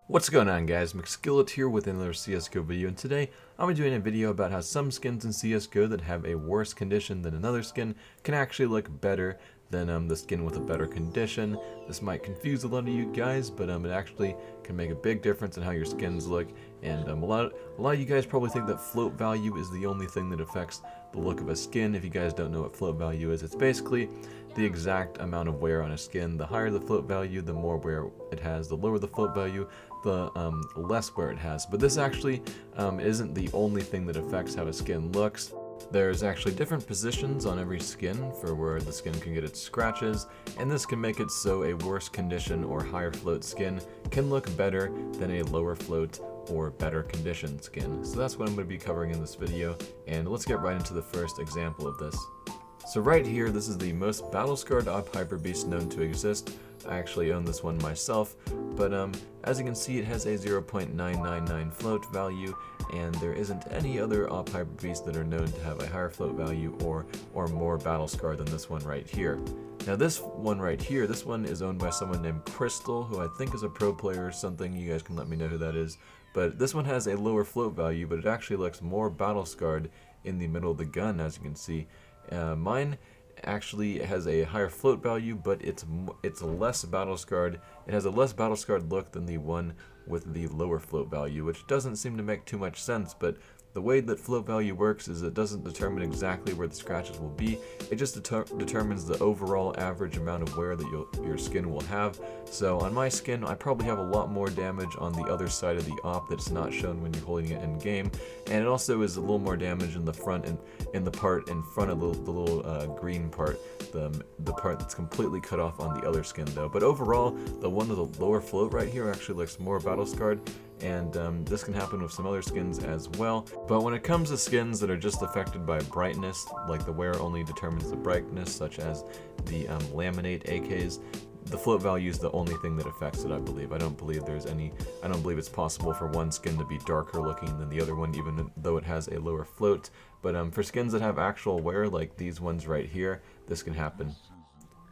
What's going on, guys? Mcskillet here with another CSGO video, and today I'll be doing a video about how some skins in CSGO that have a worse condition than another skin can actually look better than the skin with a better condition. This might confuse a lot of you guys, but it actually can make a big difference in how your skins look, and a lot of you guys probably think that float value is the only thing that affects the look of a skin. If you guys don't know what float value is, it's basically the exact amount of wear on a skin. The higher the float value, the more wear it has. The lower the float value, the less wear it has. But this actually isn't the only thing that affects how a skin looks. There's actually different positions on every skin for where the skin can get its scratches, and this can make it so a worse condition or higher float skin can look better than a lower float or better condition skin. So that's what I'm going to be covering in this video, and let's get right into the first example of this. So right here, this is the most battle-scarred Op Hyper Beast known to exist. I actually own this one myself, but as you can see, it has a 0.999 float value, and there isn't any other Op Hyper Beasts that are known to have a higher float value or more battle scar than this one right here. Now this one right here, this one is owned by someone named Crystal, who I think is a pro player or something. You guys can let me know who that is. But this one has a lower float value, but it actually looks more battle scarred in the middle of the gun, as you can see. Mine actually has a higher float value, but it's less battle scarred. It has a less battle scarred look than the one with the lower float value, which doesn't seem to make too much sense. But the way that float value works is it doesn't determine exactly where the scratches will be. It just determines the overall average amount of wear that your skin will have. So on my skin, I probably have a lot more damage on the other side of the op that's not shown when you're holding it in game, and it also is a little more damage in the front and in the part in front of the little green part, the part that's completely cut off on the other skin though. But overall, the one with the lower float right here actually looks more battle scarred, and this can happen with some other skins as well. But when it comes to skins that are just affected by brightness, like the wear only determines the brightness, such as the laminate AKs, the float value is the only thing that affects it, I believe. I don't believe it's possible for one skin to be darker looking than the other one, even though it has a lower float. But for skins that have actual wear, like these ones right here, this can happen.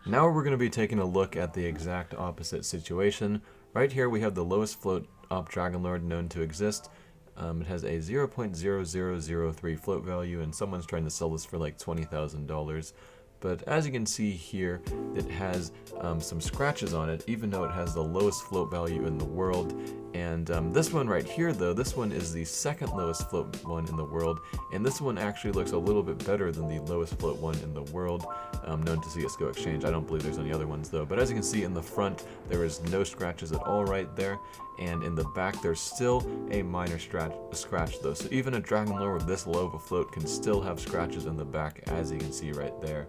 Now we're going to be taking a look at the exact opposite situation. Right here we have the lowest float Op Dragonlord known to exist. It has a 0.0003 float value, and someone's trying to sell this for like $20,000. But as you can see here, it has some scratches on it, even though it has the lowest float value in the world. And this one right here, though, this one is the second lowest float one in the world, and this one actually looks a little bit better than the lowest float one in the world, known to CSGO Exchange. I don't believe there's any other ones, though. But as you can see in the front, there is no scratches at all right there, and in the back, there's still a minor scratch, though. So even a Dragonlord with this low of a float can still have scratches in the back, as you can see right there.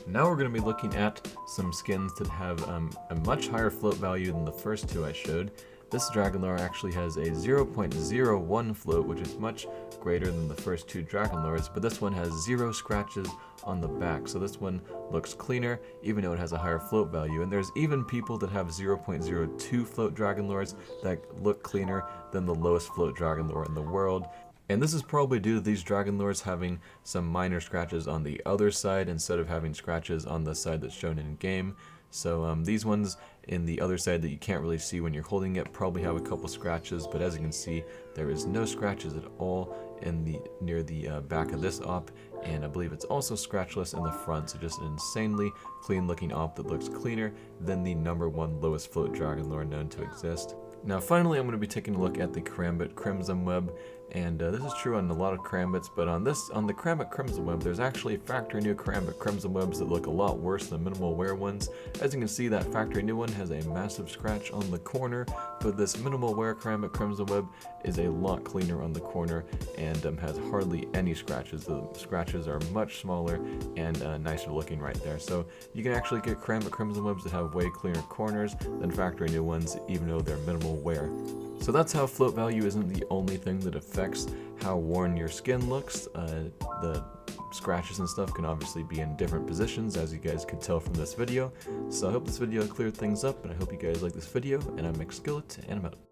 Now we're going to be looking at some skins that have a much higher float value than the first two I showed. This Dragonlord actually has a 0.01 float, which is much greater than the first two Dragonlords, but this one has 0 scratches on the back, so this one looks cleaner, even though it has a higher float value. And there's even people that have 0.02 float Dragonlords that look cleaner than the lowest float Dragonlord in the world. And this is probably due to these Dragonlords having some minor scratches on the other side instead of having scratches on the side that's shown in game. So these ones in the other side that you can't really see when you're holding it probably have a couple scratches, but as you can see, there is no scratches at all near the back of this op, and I believe it's also scratchless in the front, so just an insanely clean looking op that looks cleaner than the #1 lowest float Dragonlord known to exist. Now finally, I'm going to be taking a look at the Karambit Crimson Web, and this is true on a lot of Karambits, but on the Karambit Crimson Web, there's actually factory new Karambit Crimson Webs that look a lot worse than minimal wear ones. As you can see, that factory new one has a massive scratch on the corner, but this minimal wear Karambit Crimson Web is a lot cleaner on the corner and has hardly any scratches. The scratches are much smaller and nicer looking right there. So you can actually get Karambit Crimson Webs that have way cleaner corners than factory new ones, even though they're minimal wear. So that's how float value isn't the only thing that affects how worn your skin looks. The scratches and stuff can obviously be in different positions, as you guys could tell from this video. So I hope this video cleared things up, and I hope you guys like this video, and I'm Mcskillet, and I'm out.